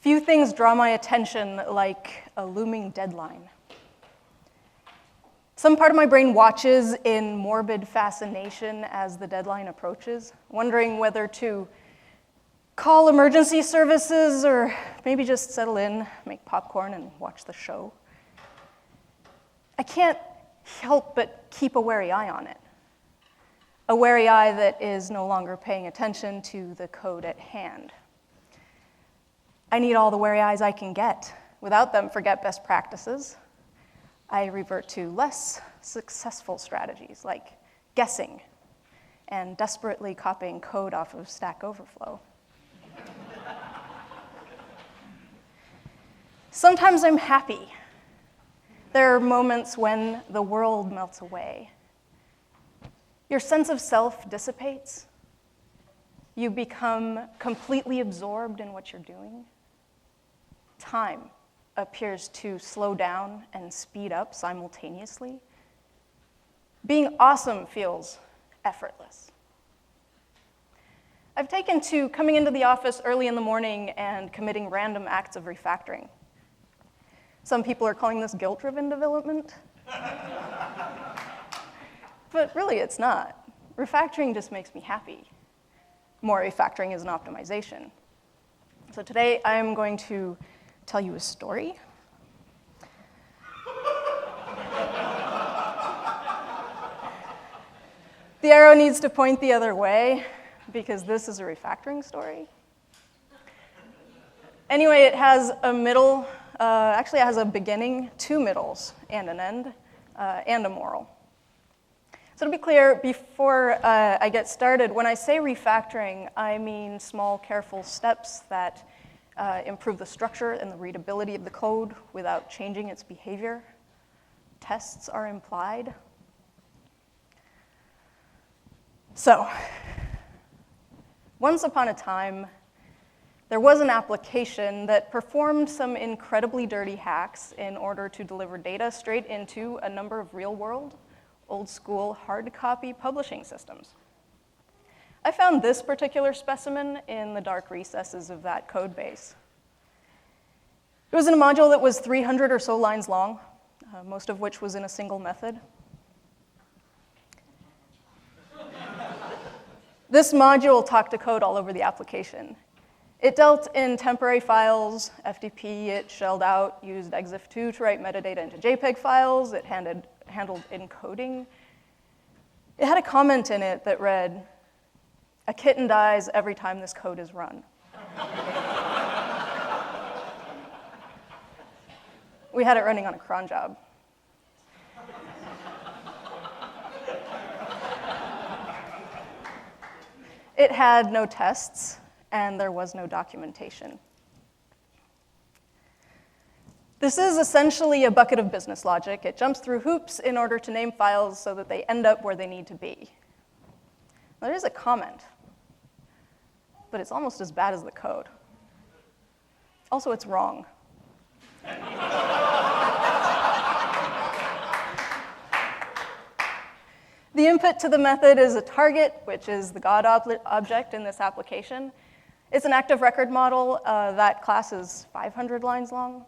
Few things draw my attention like a looming deadline. Some part of my brain watches in morbid fascination as the deadline approaches, wondering whether to call emergency services or maybe just settle in, make popcorn, and watch the show. I can't help but keep a wary eye on it. A wary eye that is no longer paying attention to the code at hand. I need all the wary eyes I can get. Without them, forget best practices. I revert to less successful strategies like guessing and desperately copying code off of Stack Overflow. Sometimes I'm happy. There are moments when the world melts away. Your sense of self dissipates. You become completely absorbed in what you're doing. Time appears to slow down and speed up simultaneously. Being awesome feels effortless. I've taken to coming into the office early in the morning and committing random acts of refactoring. Some people are calling this guilt-driven development. But really, it's not. Refactoring just makes me happy. More refactoring is an optimization. So today, I'm going to tell you a story. The arrow needs to point the other way because this is a refactoring story. Anyway, it has a middle, actually it has a beginning, two middles, and an end, and a moral. So to be clear, before I get started, when I say refactoring, I mean small, careful steps that improve the structure and the readability of the code without changing its behavior. Tests are implied. So, once upon a time, there was an application that performed some incredibly dirty hacks in order to deliver data straight into a number of real-world, old-school, hard-copy publishing systems. I found this particular specimen in the dark recesses of that code base. It was in a module that was 300 or so lines long, most of which was in a single method. This module talked to code all over the application. It dealt in temporary files, FTP, it shelled out, used exif2 to write metadata into JPEG files, it handled encoding. It had a comment in it that read, "A kitten dies every time this code is run." We had it running on a cron job. It had no tests, and there was no documentation. This is essentially a bucket of business logic. It jumps through hoops in order to name files so that they end up where they need to be. There is a comment, but it's almost as bad as the code. Also, it's wrong. The input to the method is a target, which is the God object in this application. It's an active record model. That class is 500 lines long.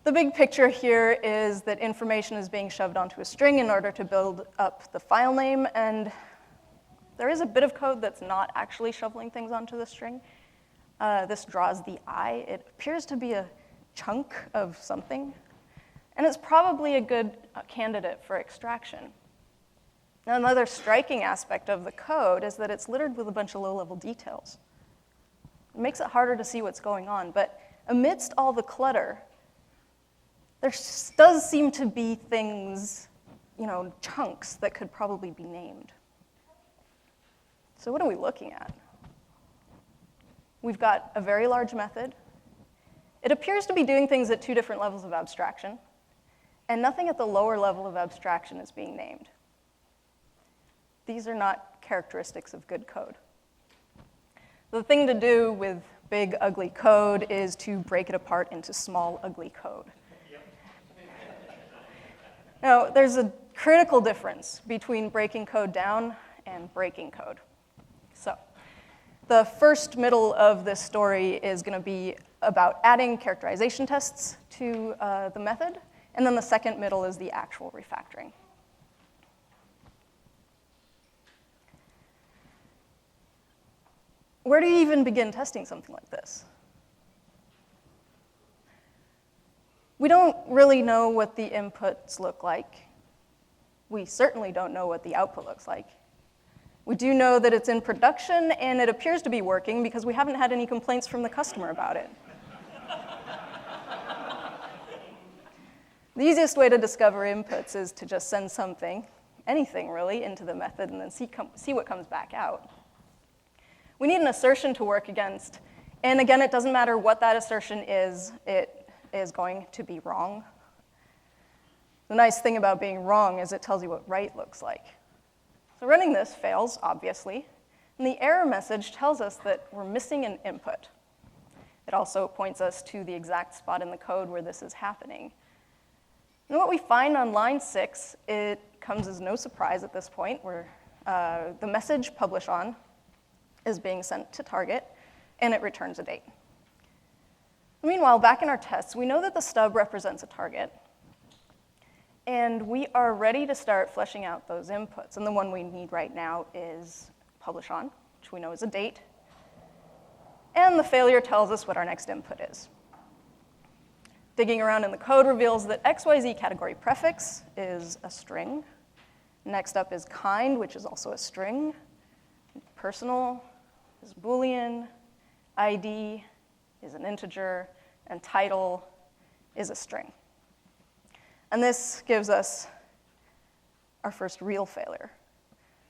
The big picture here is that information is being shoved onto a string in order to build up the file name, and there is a bit of code that's not actually shoveling things onto the string. This draws the eye. It appears to be a chunk of something, and it's probably a good candidate for extraction. Now, another striking aspect of the code is that it's littered with a bunch of low-level details. It makes it harder to see what's going on, but amidst all the clutter, there does seem to be things, chunks that could probably be named. So what are we looking at? We've got a very large method. It appears to be doing things at two different levels of abstraction, and nothing at the lower level of abstraction is being named. These are not characteristics of good code. The thing to do with big, ugly code is to break it apart into small, ugly code. Now, there's a critical difference between breaking code down and breaking code. So, The first middle of this story is going to be about adding characterization tests to the method, and then the second middle is the actual refactoring. Where do you even begin testing something like this? We don't really know what the inputs look like. We certainly don't know what the output looks like. We do know that it's in production, and it appears to be working because we haven't had any complaints from the customer about it. The easiest way to discover inputs is to just send something, anything really, into the method and then see what comes back out. We need an assertion to work against, and again, it doesn't matter what that assertion is, it is going to be wrong. The nice thing about being wrong is it tells you what right looks like. So running this fails, obviously, and the error message tells us that we're missing an input. It also points us to the exact spot in the code where this is happening. And what we find on line 6, it comes as no surprise at this point, where the message publish on is being sent to target, and it returns a date. Meanwhile, back in our tests, we know that the stub represents a target, and we are ready to start fleshing out those inputs. And the one we need right now is publish on, which we know is a date. And the failure tells us what our next input is. Digging around in the code reveals that XYZ category prefix is a string. Next up is kind, which is also a string. Personal is Boolean. ID is an integer. And title is a string. And this gives us our first real failure,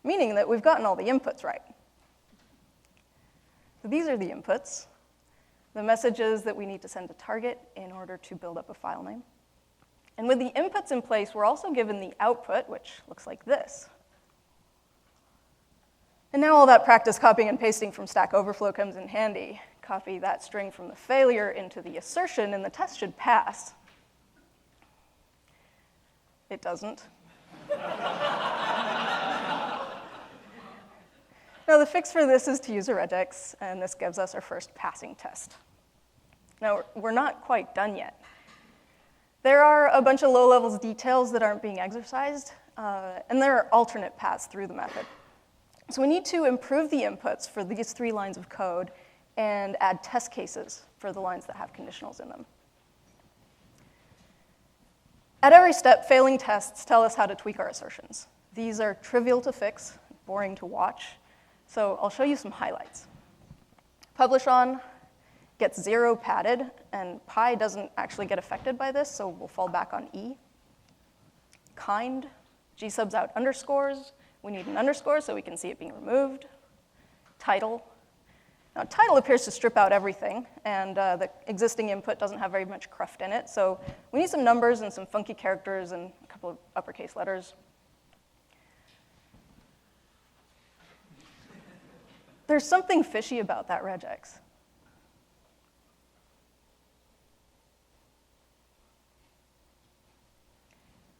meaning that we've gotten all the inputs right. So these are the inputs, the messages that we need to send to target in order to build up a file name. And with the inputs in place, we're also given the output, which looks like this. And now all that practice copying and pasting from Stack Overflow comes in handy. Copy that string from the failure into the assertion, and the test should pass. It doesn't. Now, the fix for this is to use a regex, and this gives us our first passing test. Now, we're not quite done yet. There are a bunch of low-level details that aren't being exercised, and there are alternate paths through the method. So we need to improve the inputs for these 3 lines of code and add test cases for the lines that have conditionals in them. At every step, failing tests tell us how to tweak our assertions. These are trivial to fix, boring to watch, so I'll show you some highlights. Publish on gets 0 padded, and pi doesn't actually get affected by this, so we'll fall back on E. Kind, G subs out underscores. We need an underscore so we can see it being removed. Title. Now, title appears to strip out everything, and the existing input doesn't have very much cruft in it, so we need some numbers and some funky characters and a couple of uppercase letters. There's something fishy about that regex.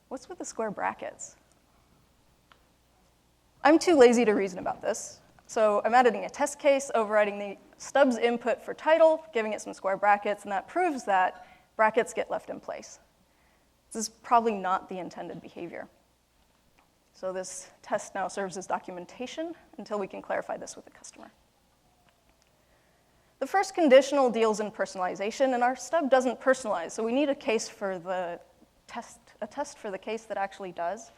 What's with the square brackets? I'm too lazy to reason about this. So I'm adding a test case, overriding the stub's input for title, giving it some square brackets, and that proves that brackets get left in place. This is probably not the intended behavior. So this test now serves as documentation until we can clarify this with the customer. The first conditional deals in personalization, and our stub doesn't personalize, so we need a case for the test, a test for the case that actually does.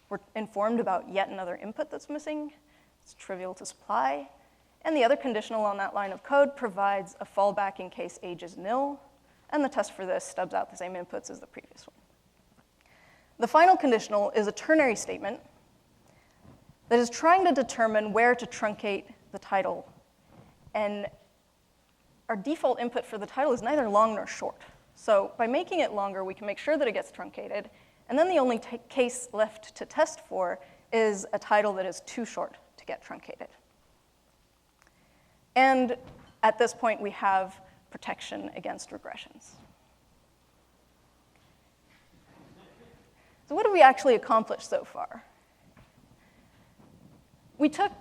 We're informed about yet another input that's missing. It's trivial to supply. And the other conditional on that line of code provides a fallback in case age is nil. And the test for this stubs out the same inputs as the previous one. The final conditional is a ternary statement that is trying to determine where to truncate the title. And our default input for the title is neither long nor short. So by making it longer, we can make sure that it gets truncated. And then the only case left to test for is a title that is too short to get truncated. And at this point, we have protection against regressions. So what have we actually accomplished so far? We took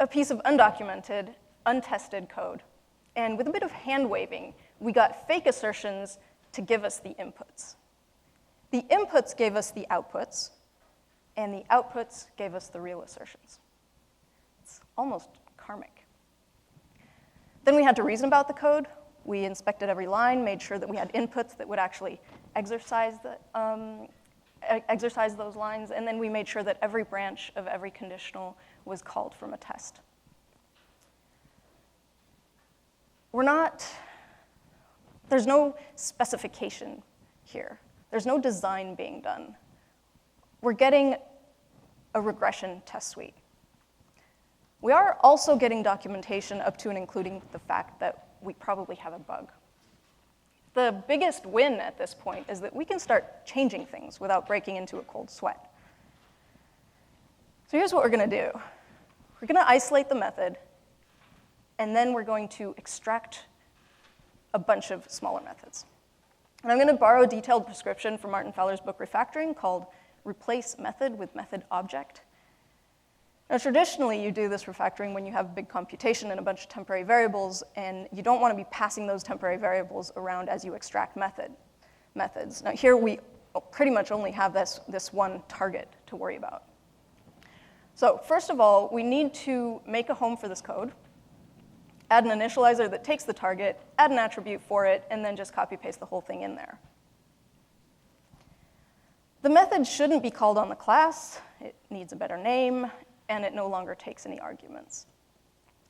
a piece of undocumented, untested code. And with a bit of hand-waving, we got fake assertions to give us the inputs. The inputs gave us the outputs, and the outputs gave us the real assertions. It's almost karmic. Then we had to reason about the code. We inspected every line, made sure that we had inputs that would actually exercise those lines, and then we made sure that every branch of every conditional was called from a test. There's no specification here. There's no design being done. We're getting a regression test suite. We are also getting documentation up to and including the fact that we probably have a bug. The biggest win at this point is that we can start changing things without breaking into a cold sweat. So here's what we're going to do. We're going to isolate the method, and then we're going to extract a bunch of smaller methods. And I'm going to borrow a detailed prescription from Martin Fowler's book Refactoring called Replace Method with Method Object. Now, traditionally, you do this refactoring when you have big computation and a bunch of temporary variables, and you don't want to be passing those temporary variables around as you extract methods. Now, here we pretty much only have this one target to worry about. So first of all, we need to make a home for this code, add an initializer that takes the target, add an attribute for it, and then just copy-paste the whole thing in there. The method shouldn't be called on the class. It needs a better name, and it no longer takes any arguments.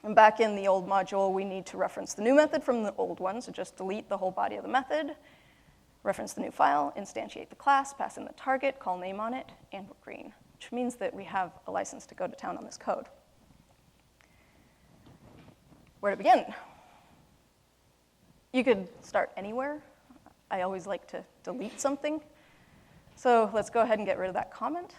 And back in the old module, we need to reference the new method from the old one, so just delete the whole body of the method, reference the new file, instantiate the class, pass in the target, call name on it, and we're green, which means that we have a license to go to town on this code. Where to begin? You could start anywhere. I always like to delete something. So let's go ahead and get rid of that comment.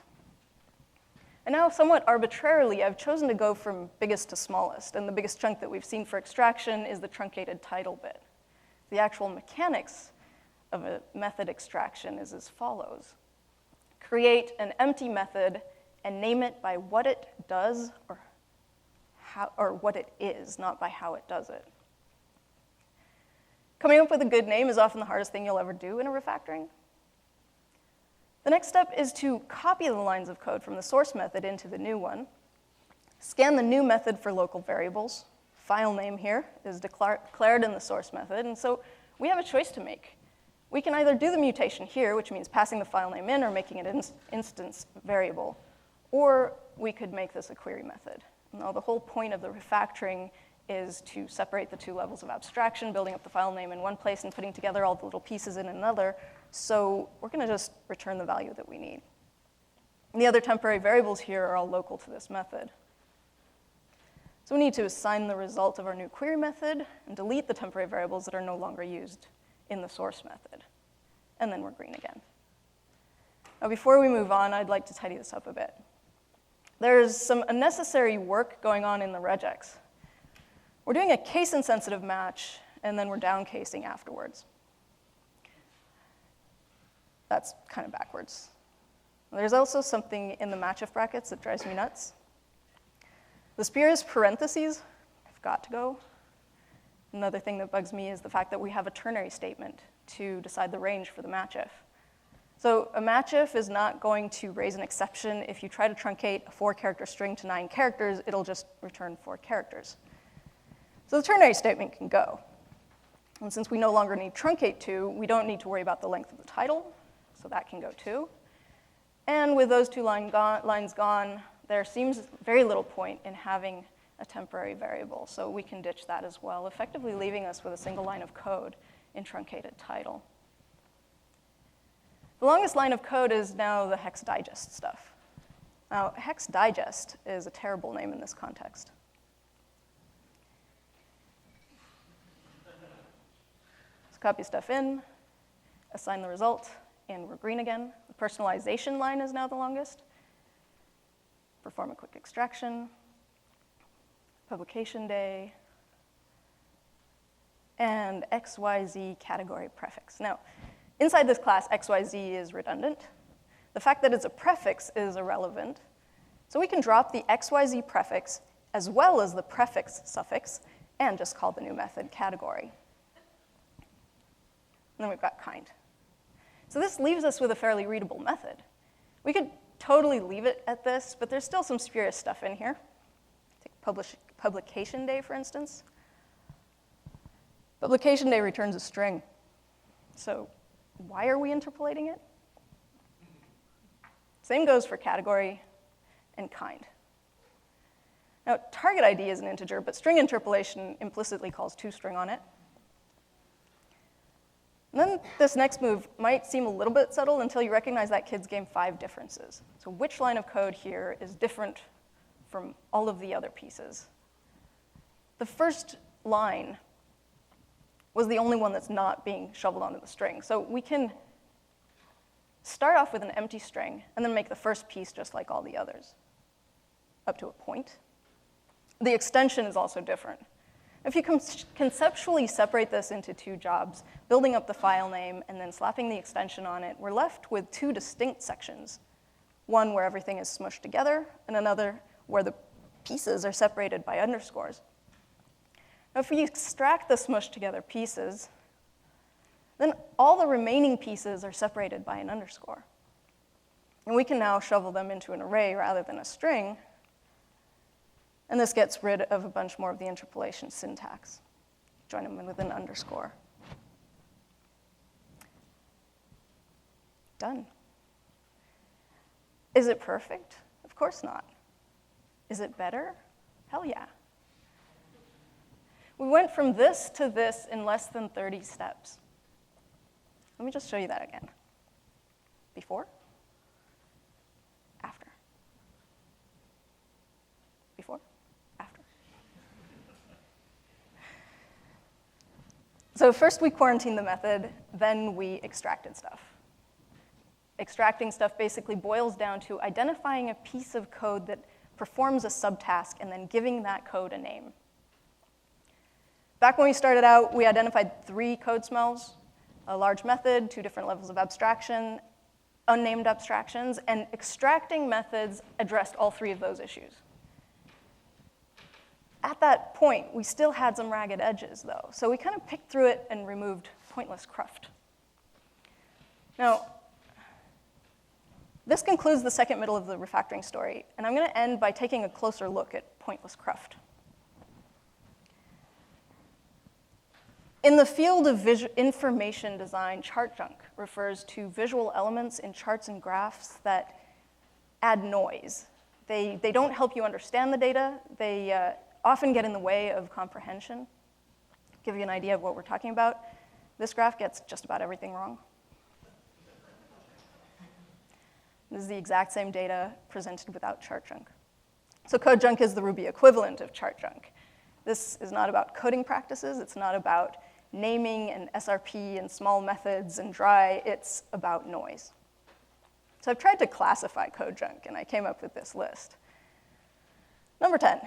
And now, somewhat arbitrarily, I've chosen to go from biggest to smallest. And the biggest chunk that we've seen for extraction is the truncated title bit. The actual mechanics of a method extraction is as follows. Create an empty method and name it by what it does or what it is, not by how it does it. Coming up with a good name is often the hardest thing you'll ever do in a refactoring. The next step is to copy the lines of code from the source method into the new one, scan the new method for local variables. File name here is declared in the source method, and so we have a choice to make. We can either do the mutation here, which means passing the file name in or making it an instance variable, or we could make this a query method. Now, the whole point of the refactoring is to separate the two levels of abstraction, building up the file name in one place and putting together all the little pieces in another. So we're going to just return the value that we need. And the other temporary variables here are all local to this method. So we need to assign the result of our new query method and delete the temporary variables that are no longer used in the source method. And then we're green again. Now, before we move on, I'd like to tidy this up a bit. There's some unnecessary work going on in the regex. We're doing a case-insensitive match, and then we're downcasing afterwards. That's kind of backwards. There's also something in the match-if brackets that drives me nuts. The spurious parentheses have got to go. Another thing that bugs me is the fact that we have a ternary statement to decide the range for the match-if. So a match-if is not going to raise an exception. If you try to truncate a 4-character string to 9 characters, it'll just return 4 characters. So the ternary statement can go. And since we no longer need truncate to, we don't need to worry about the length of the title, so that can go too. And with those two lines gone, there seems very little point in having a temporary variable, so we can ditch that as well, effectively leaving us with a single line of code in truncated title. The longest line of code is now the hex digest stuff. Now, hex digest is a terrible name in this context. Let's copy stuff in, assign the result, and we're green again. The personalization line is now the longest. Perform a quick extraction, publication day, and XYZ category prefix. Now, inside this class, XYZ is redundant. The fact that it's a prefix is irrelevant. So we can drop the XYZ prefix as well as the prefix suffix, and just call the new method category. And then we've got kind. So this leaves us with a fairly readable method. We could totally leave it at this, but there's still some spurious stuff in here. Take publication day, for instance. Publication day returns a string. So why are we interpolating it? Same goes for category and kind. Now, target ID is an integer, but string interpolation implicitly calls toString on it. And then this next move might seem a little bit subtle until you recognize that kids game 5 differences. So which line of code here is different from all of the other pieces? The first line was the only one that's not being shoveled onto the string. So we can start off with an empty string and then make the first piece just like all the others, up to a point. The extension is also different. If you conceptually separate this into 2 jobs, building up the file name and then slapping the extension on it, we're left with 2 distinct sections. One where everything is smushed together, and another where the pieces are separated by underscores. Now, if we extract the smushed together pieces, then all the remaining pieces are separated by an underscore. And we can now shovel them into an array rather than a string. And this gets rid of a bunch more of the interpolation syntax. Join them in with an underscore. Done. Is it perfect? Of course not. Is it better? Hell yeah. We went from this to this in less than 30 steps. Let me just show you that again. Before, after. Before, after. So first we quarantined the method, then we extracted stuff. Extracting stuff basically boils down to identifying a piece of code that performs a subtask and then giving that code a name. Back when we started out, we identified 3 code smells: a large method, 2 different levels of abstraction, unnamed abstractions, and extracting methods addressed all 3 of those issues. At that point, we still had some ragged edges, though, so we kind of picked through it and removed pointless cruft. Now, this concludes the second middle of the refactoring story, and I'm going to end by taking a closer look at pointless cruft. In the field of information design, chart junk refers to visual elements in charts and graphs that add noise. They don't help you understand the data. They often get in the way of comprehension. Give you an idea of what we're talking about. This graph gets just about everything wrong. This is the exact same data presented without chart junk. So code junk is the Ruby equivalent of chart junk. This is not about coding practices. It's not about naming and SRP and small methods and dry. It's about noise. So I've tried to classify code junk, and I came up with this list. Number 10.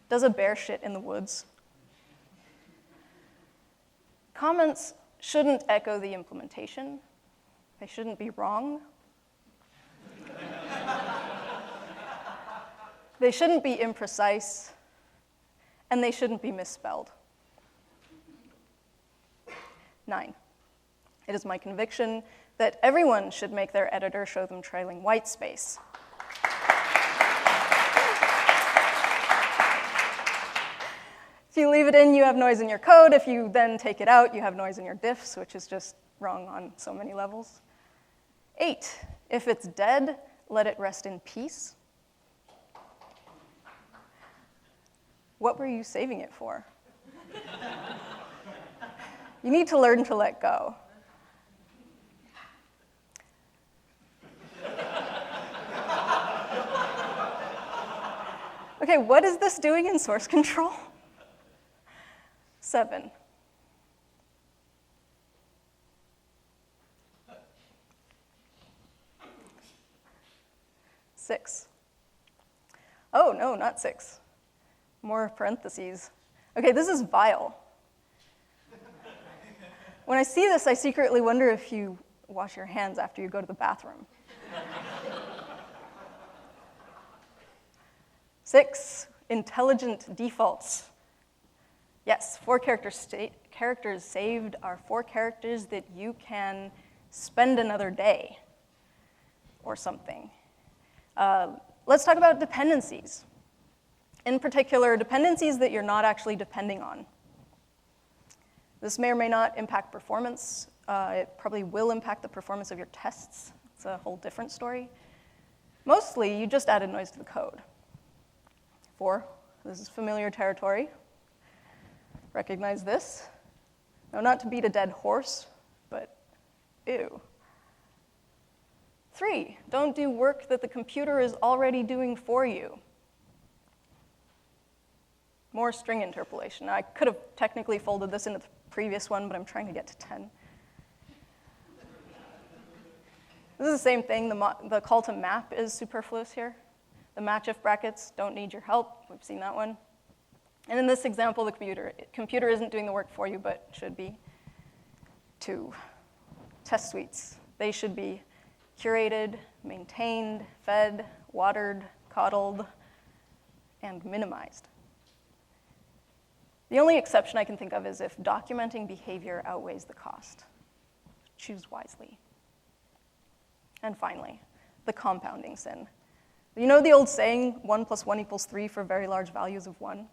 Does a bear shit in the woods? Comments shouldn't echo the implementation. They shouldn't be wrong. They shouldn't be imprecise, and they shouldn't be misspelled. 9. It is my conviction that everyone should make their editor show them trailing white space. If you leave it in, you have noise in your code. If you then take it out, you have noise in your diffs, which is just wrong on so many levels. 8. If it's dead, let it rest in peace. What were you saving it for? You need to learn to let go. Okay, what is this doing in source control? 7. Six. Oh, no, not 6. More parentheses. Okay, this is vile. When I see this, I secretly wonder if you wash your hands after you go to the bathroom. 6, intelligent defaults. Yes, 4 characters saved are 4 characters that you can spend another day or something. Let's talk about dependencies. In particular, dependencies that you're not actually depending on. This may or may not impact performance. It probably will impact the performance of your tests. It's a whole different story. Mostly, you just added noise to the code. 4, this is familiar territory. Recognize this. Now, not to beat a dead horse, but ew. 3, don't do work that the computer is already doing for you. More string interpolation. Now, I could have technically folded this into the previous one, but I'm trying to get to 10. This is the same thing. The call to map is superfluous here. The match if brackets don't need your help. We've seen that one. And in this example, the computer isn't doing the work for you, but should be. 2, test suites. They should be curated, maintained, fed, watered, coddled, and minimized. The only exception I can think of is if documenting behavior outweighs the cost. Choose wisely. And finally, the compounding sin. You know the old saying, 1 + 1 = 3 for very large values of 1?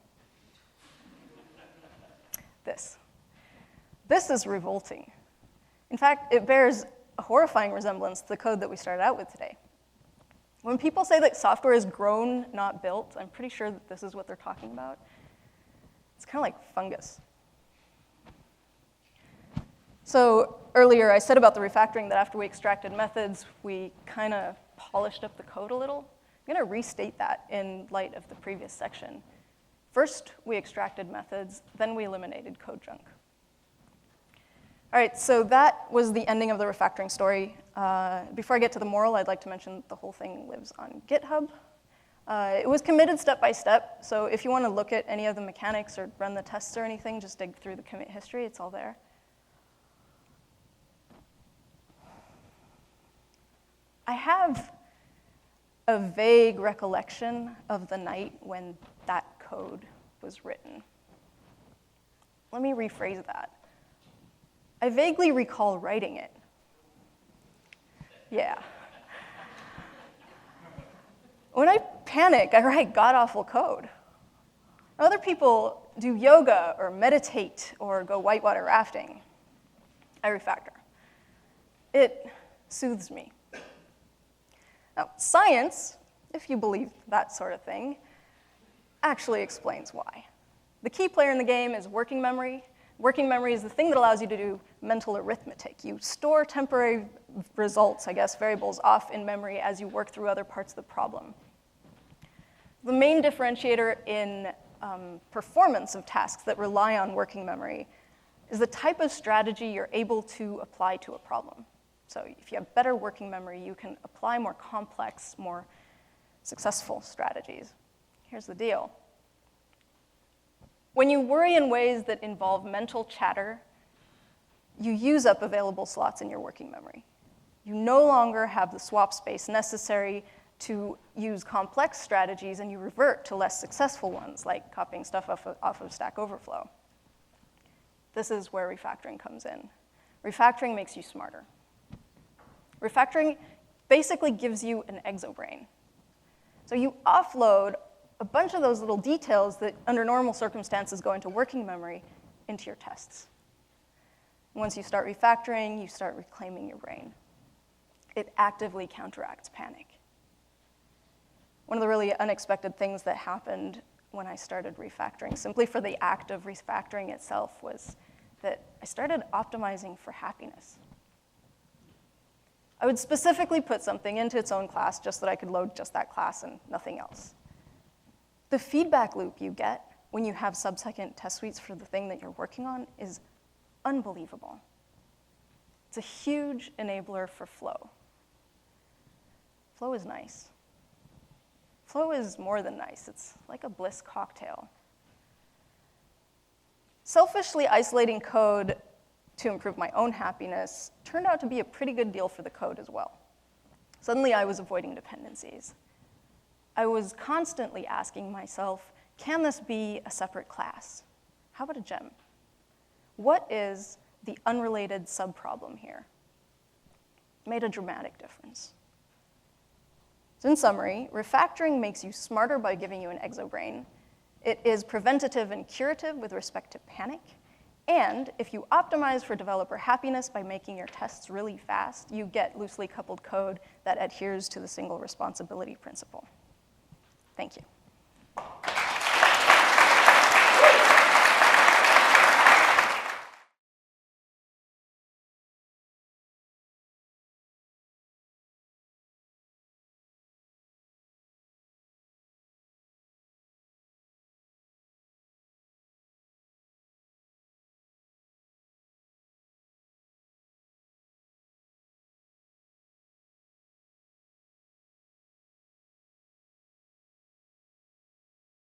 This is revolting. In fact, it bears a horrifying resemblance to the code that we started out with today. When people say that software is grown, not built, I'm pretty sure that this is what they're talking about. It's kind of like fungus. So earlier I said about the refactoring that after we extracted methods, we kind of polished up the code a little. I'm going to restate that in light of the previous section. First, we extracted methods, then we eliminated code junk. All right, so that was the ending of the refactoring story. Before I get to the moral, I'd like to mention the whole thing lives on GitHub. It was committed step by step, so if you want to look at any of the mechanics or run the tests or anything, just dig through the commit history, it's all there. I have a vague recollection of the night when that code was written. Let me rephrase that. I vaguely recall writing it. Yeah. When I panic, I write god-awful code. Other people do yoga or meditate or go whitewater rafting. I refactor. It soothes me. Now, science, if you believe that sort of thing, actually explains why. The key player in the game is working memory. Working memory is the thing that allows you to do mental arithmetic. You store temporary results, variables off in memory as you work through other parts of the problem. The main differentiator in performance of tasks that rely on working memory is the type of strategy you're able to apply to a problem. So if you have better working memory, you can apply more complex, more successful strategies. Here's the deal. When you worry in ways that involve mental chatter, you use up available slots in your working memory. You no longer have the swap space necessary to use complex strategies, and you revert to less successful ones, like copying stuff off of Stack Overflow. This is where refactoring comes in. Refactoring makes you smarter. Refactoring basically gives you an exobrain. So you offload a bunch of those little details that under normal circumstances go into working memory into your tests. Once you start refactoring, you start reclaiming your brain. It actively counteracts panic. One of the really unexpected things that happened when I started refactoring, simply for the act of refactoring itself, was that I started optimizing for happiness. I would specifically put something into its own class just so that I could load just that class and nothing else. The feedback loop you get when you have sub-second test suites for the thing that you're working on is unbelievable. It's a huge enabler for flow. Flow is nice. Flow is more than nice. It's like a bliss cocktail. Selfishly isolating code to improve my own happiness turned out to be a pretty good deal for the code as well. Suddenly, I was avoiding dependencies. I was constantly asking myself, can this be a separate class? How about a gem? What is the unrelated subproblem here? It made a dramatic difference. So in summary, refactoring makes you smarter by giving you an exobrain. It is preventative and curative with respect to panic. And if you optimize for developer happiness by making your tests really fast, you get loosely coupled code that adheres to the single responsibility principle. Thank you.